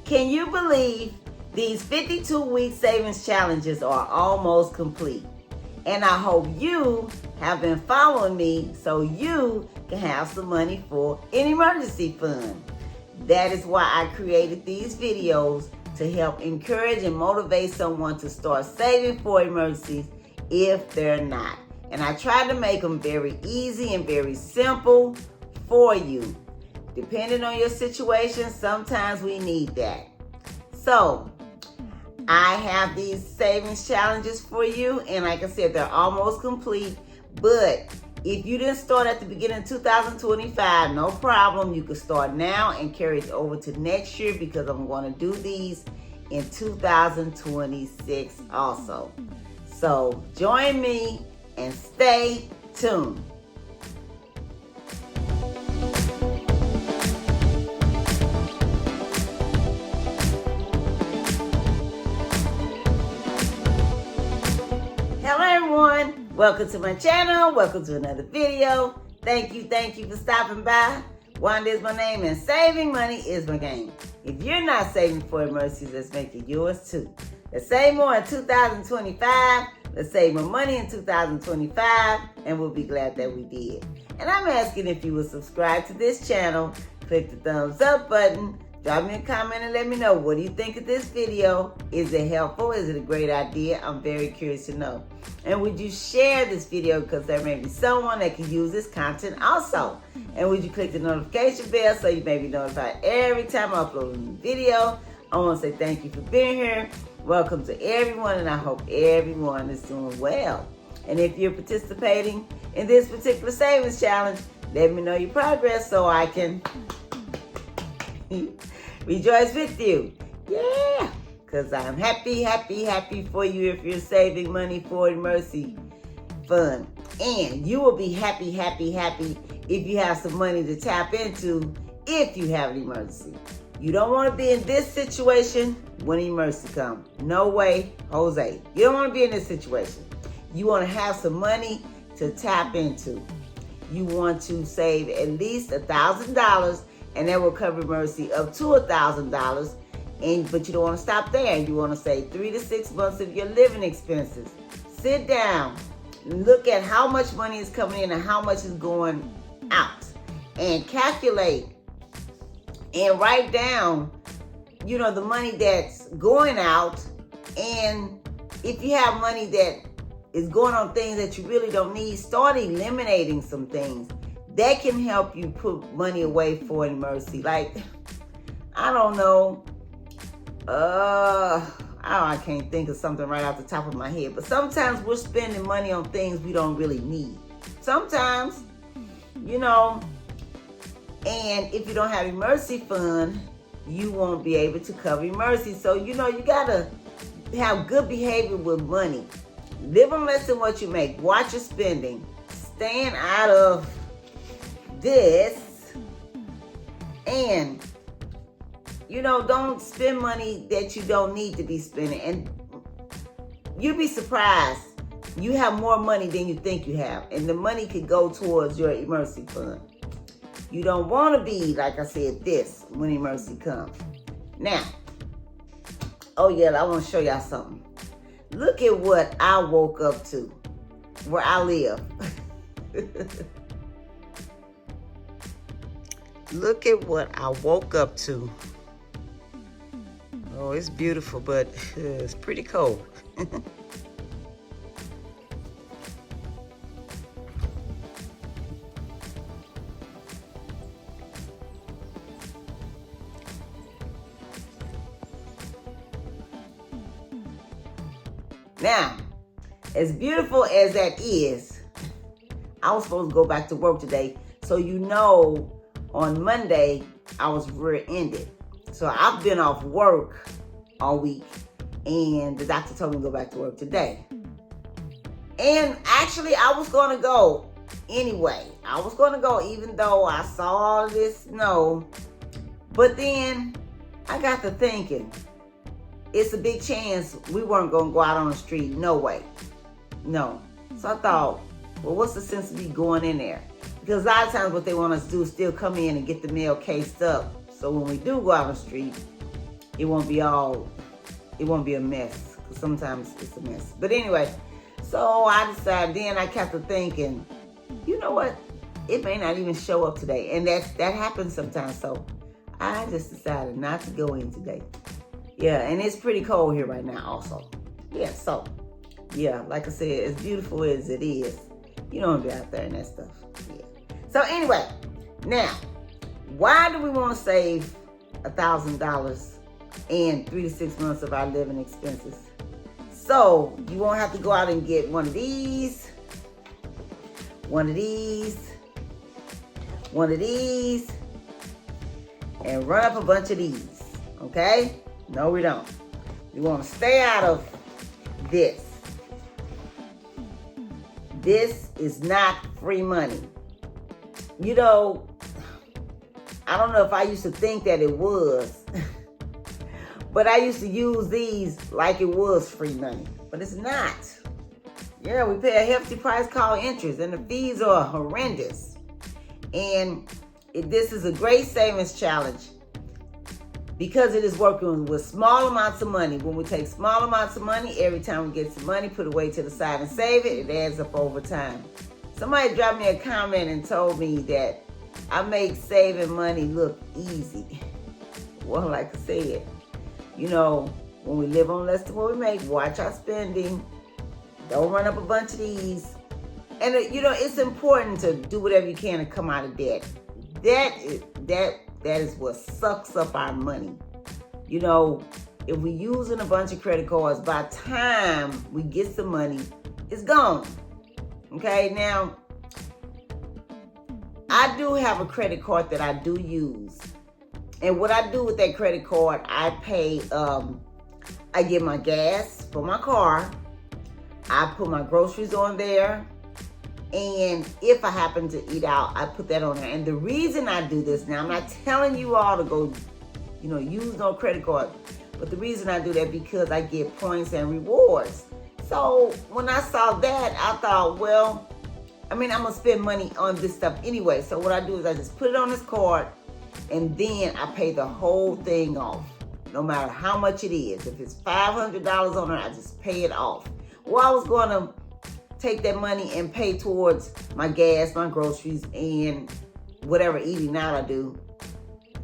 Can you believe these 52-week savings challenges are almost complete? And I hope you have been following me so you can have some money for an emergency fund. That is why I created these videos, to help encourage and motivate someone to start saving for emergencies if they're not. And I try to make them very easy and very simple for you. Depending on your situation, sometimes we need that. So, I have these savings challenges for you, and like I said, they're almost complete. But if you didn't start at the beginning of 2025, no problem. You can start now and carry it over to next year, because I'm going to do these in 2026 also. So join me and stay tuned. Hello everyone, welcome to my channel, welcome to another video. Thank you for stopping by. Wanda is my name and saving money is my game. If you're not saving for emergencies, let's make it yours too. Let's save more in 2025, let's save more money in 2025, and we'll be glad that we did. And I'm asking if you will subscribe to this channel, click the thumbs up button, drop me a comment and let me know, what do you think of this video? Is it helpful? Is it a great idea? I'm very curious to know. And would you share this video, because there may be someone that can use this content also. And would you click the notification bell so you may be notified every time I upload a new video. I want to say thank you for being here. Welcome to everyone, and I hope everyone is doing well. And if you're participating in this particular savings challenge, let me know your progress so I can rejoice with you. Yeah, because I'm happy for you if you're saving money for emergency fund. And you will be happy if you have some money to tap into if you have an emergency. You don't want to be in this situation when emergency comes. No way, Jose. You don't want to be in this situation. You want to have some money to tap into. You want to save at least $1,000, and that will cover emergency up to $1,000. But you don't want to stop there. You want to save 3 to 6 months of your living expenses. Sit down, look at how much money is coming in and how much is going out, and calculate and write down, the money that's going out. And if you have money that is going on things that you really don't need, start eliminating some things. That can help you put money away for an emergency. Like, I don't know, I can't think of something right off the top of my head, but sometimes we're spending money on things we don't really need. Sometimes, and if you don't have emergency fund, you won't be able to cover emergency. So, you gotta have good behavior with money. Live on less than what you make. Watch your spending. Staying out of this. And, don't spend money that you don't need to be spending. And you'll be surprised. You have more money than you think you have. And the money could go towards your emergency fund. You don't want to be, like I said, this when emergency comes. Now, oh yeah, I want to show y'all something. Look at what I woke up to where I live. Look at what I woke up to. Oh, it's beautiful, but it's pretty cold. Now, as beautiful as that is, I was supposed to go back to work today. So on Monday, I was rear-ended. So I've been off work all week, and the doctor told me to go back to work today. And actually, I was going to go anyway. I was going to go even though I saw all of this snow. But then I got to thinking, it's a big chance we weren't going to go out on the street. No way. No. So I thought, well, what's the sense of me going in there? Because a lot of times what they want us to do is still come in and get the mail cased up. So when we do go out on the street, it won't be a mess. Because sometimes it's a mess. But anyway, so I decided, then I kept thinking, you know what? It may not even show up today. And that happens sometimes. So I just decided not to go in today. Yeah, and it's pretty cold here right now also. Yeah, so, yeah, like I said, as beautiful as it is, you don't be out there and that stuff. Yeah. So anyway, now, why do we want to save $1,000 and 3 to 6 months of our living expenses? So you won't have to go out and get one of these, one of these, one of these, and run up a bunch of these, okay? No, we don't. We want to stay out of this. This is not free money. You know, I don't know if I used to think that it was, but I used to use these like it was free money, but it's not. Yeah, we pay a hefty price called interest, and the fees are horrendous. And this is a great savings challenge because it is working with small amounts of money. When we take small amounts of money, every time we get some money, put it away to the side and save it, it adds up over time. Somebody dropped me a comment and told me that I make saving money look easy. Well, like I said, you know, when we live on less than what we make, watch our spending. Don't run up a bunch of these. And, you know, it's important to do whatever you can to come out of debt. That is what sucks up our money. You know, if we're using a bunch of credit cards, by the time we get some money, it's gone. Okay, now, I do have a credit card that I do use. And what I do with that credit card, I pay, I get my gas for my car. I put my groceries on there. And if I happen to eat out, I put that on there. And the reason I do this, now I'm not telling you all to go, you know, use no credit card. But the reason I do that because I get points and rewards. So when I saw that, I thought, well, I mean, I'm going to spend money on this stuff anyway. So what I do is I just put it on this card and then I pay the whole thing off. No matter how much it is. If it's $500 on it, I just pay it off. Well, I was going to take that money and pay towards my gas, my groceries, and whatever eating out I do.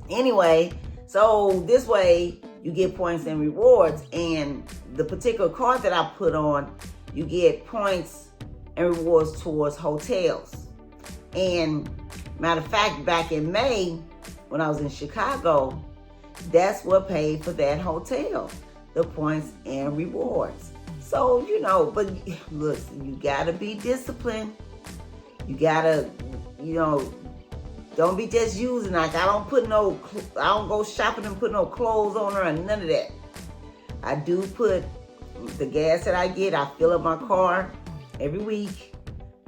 Anyway, so this way you get points and rewards. And the particular card that I put on, you get points and rewards towards hotels. And matter of fact, back in May, when I was in Chicago, that's what paid for that hotel, the points and rewards. So, you know, but listen, you gotta be disciplined. You gotta, you know, don't be just using, like I don't go shopping and put no clothes on her and none of that. I do put the gas that I get, I fill up my car every week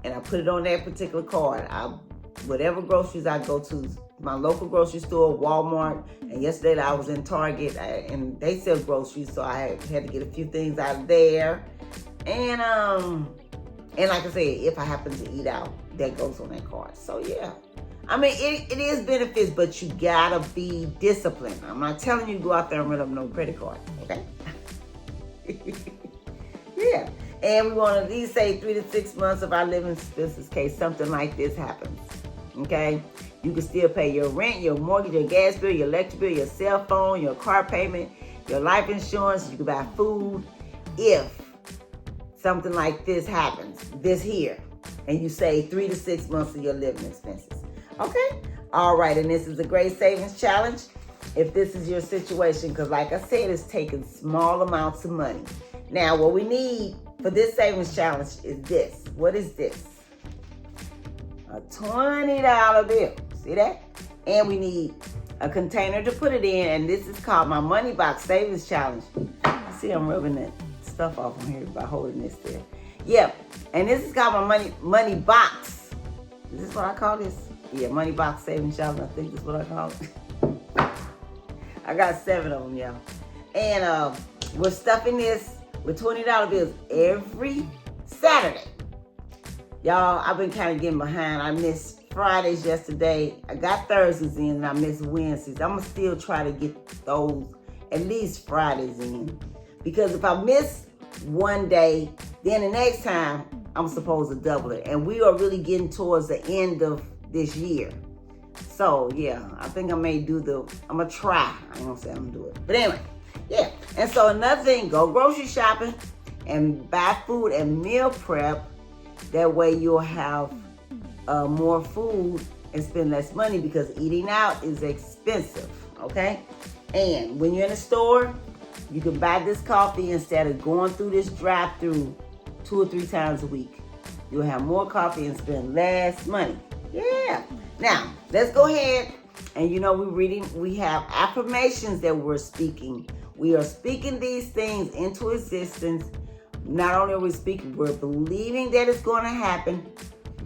and I put it on that particular card. Whatever groceries I go to, my local grocery store, Walmart, and yesterday I was in Target and they sell groceries, so I had to get a few things out of there. And like I said, if I happen to eat out, that goes on that card. So yeah, I mean, it is benefits, but you gotta be disciplined. I'm not telling you to go out there and run up no credit card, okay? Yeah, and we want to at least say 3 to 6 months of our living expenses in case something like this happens, okay? You can still pay your rent, your mortgage, your gas bill, your electric bill, your cell phone, your car payment, your life insurance. You can buy food if something like this happens, this here, and you save 3 to 6 months of your living expenses. Okay? All right, and this is a great savings challenge if this is your situation, because like I said, it's taking small amounts of money. Now, what we need for this savings challenge is this. What is this? A $20 bill. See that? And we need a container to put it in, and this is called my Money Box Savings Challenge. See, I'm rubbing that stuff off on here by holding this there. Yeah, and this is called my money box. Is this what I call this? Yeah, Money Box Savings Challenge. I think that's what I call it. I got 7 of them, y'all. And we're stuffing this with $20 bills every Saturday. Y'all, I've been kind of getting behind. I missed Fridays yesterday. I got Thursdays in and I missed Wednesdays. I'm going to still try to get those at least Fridays in. Because if I miss one day, then the next time I'm supposed to double it. And we are really getting towards the end of this year. So yeah, I think I may do I'm gonna try. I ain't gonna say I'm gonna do it. But anyway, yeah. And so another thing, go grocery shopping and buy food and meal prep. That way you'll have more food and spend less money, because eating out is expensive, okay? And when you're in a store, you can buy this coffee instead of going through this drive-through 2 or 3 times a week. You'll have more coffee and spend less money. Yeah. Now, let's go ahead and we have affirmations that we're speaking. We are speaking these things into existence. Not only are we speaking, we're believing that it's going to happen.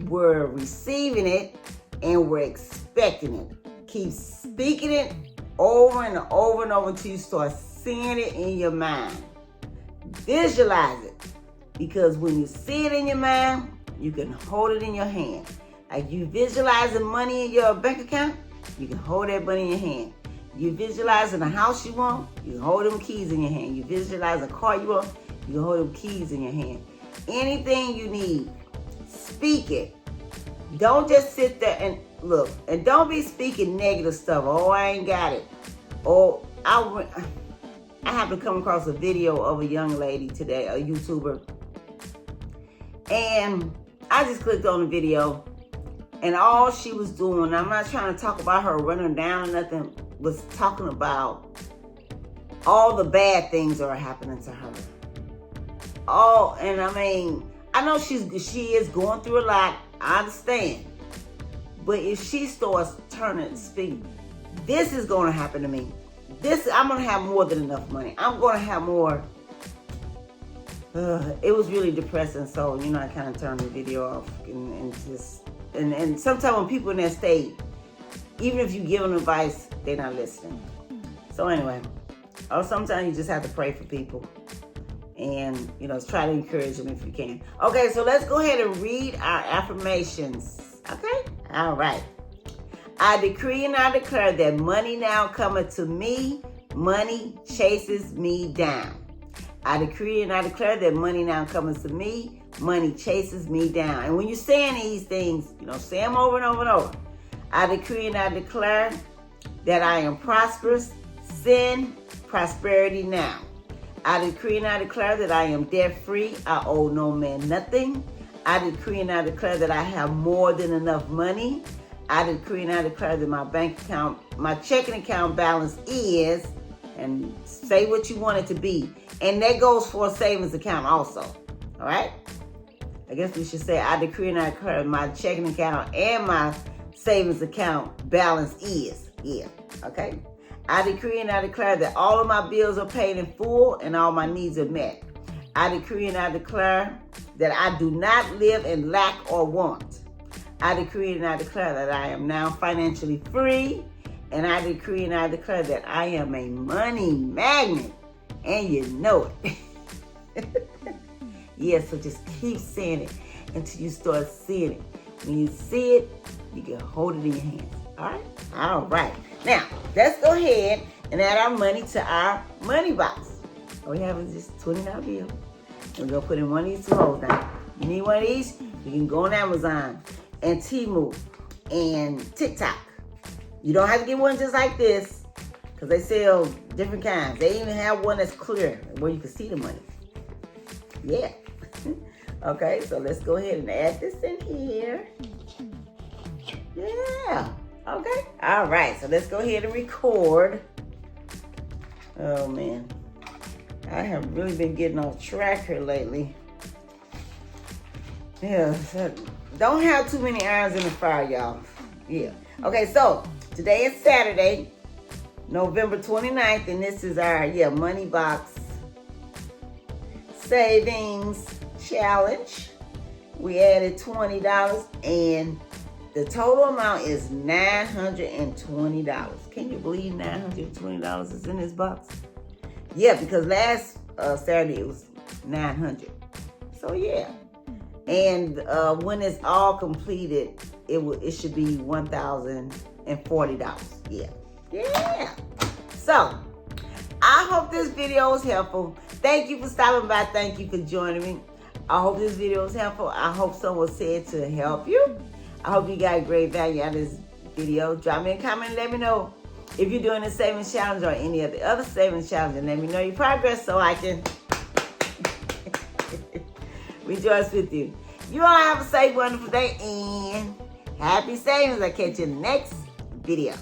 We're receiving it and we're expecting it. Keep speaking it over and over and over until you start seeing it in your mind. Visualize it, because when you see it in your mind, you can hold it in your hand. Like you visualizing money in your bank account, you can hold that money in your hand. You visualizing a house you want, you can hold them keys in your hand. You visualize a car you want, you can hold them keys in your hand. Anything you need, speak it. Don't just sit there and look. And don't be speaking negative stuff. Oh, I ain't got it. Oh, I happened to come across a video of a young lady today, a YouTuber. And I just clicked on the video. And all she was doing, I'm not trying to talk about her running down or nothing, was talking about all the bad things that are happening to her. Oh, and I mean, I know she is going through a lot. I understand. But if she starts turning, speaking, this is going to happen to me. I'm going to have more than enough money. I'm going to have more. It was really depressing. So, I kind of turned the video off and sometimes when people in that state, even if you give them advice, they're not listening. So anyway, sometimes you just have to pray for people and, try to encourage them if you can. Okay, so let's go ahead and read our affirmations. Okay? All right. I decree and I declare that money now cometh to me. Money chases me down. I decree and I declare that money now comes to me. Money chases me down. And when you're saying these things, say them over and over and over. I decree and I declare that I am prosperous. Send prosperity now. I decree and I declare that I am debt-free. I owe no man nothing. I decree and I declare that I have more than enough money. I decree and I declare that my bank account, my checking account balance is, and say what you want it to be. And that goes for a savings account also. All right? I guess we should say I decree and I declare my checking account and my savings account balance is. Yeah. Okay? I decree and I declare that all of my bills are paid in full and all my needs are met. I decree and I declare that I do not live in lack or want. I decree and I declare that I am now financially free. And I decree and I declare that I am a money magnet. And you know it. Yeah, so just keep saying it until you start seeing it. When you see it, you can hold it in your hands. All right? All right. Now, let's go ahead and add our money to our money box. All we have is just $20 bill. And we're going to put in one of these 2 holes now. You need one of these? You can go on Amazon and Temu and TikTok. You don't have to get one just like this, because they sell different kinds. They even have one that's clear where you can see the money. Yeah. Okay, so let's go ahead and add this in here. Yeah. Okay. All right, so let's go ahead and record. Oh, man. I have really been getting off track here lately. Yeah. So don't have too many irons in the fire, y'all. Yeah. Okay, so today is Saturday, November 29th, and this is our, money box savings challenge. We added $20, and the total amount is $920. Can you believe $920 is in this box? Yeah, because last Saturday it was $900. So yeah, and when it's all completed, it should be $1,040. Yeah. So I I hope this video was helpful. Thank you for stopping by. Thank you for joining me. I hope this video was helpful. I hope someone said to help you. I hope you got great value out of this video. Drop me a comment and let me know if you're doing the savings challenge or any of the other savings challenge, and let me know your progress so I can rejoice with you. You all have a safe, wonderful day, and happy savings. I'll catch you in the next video.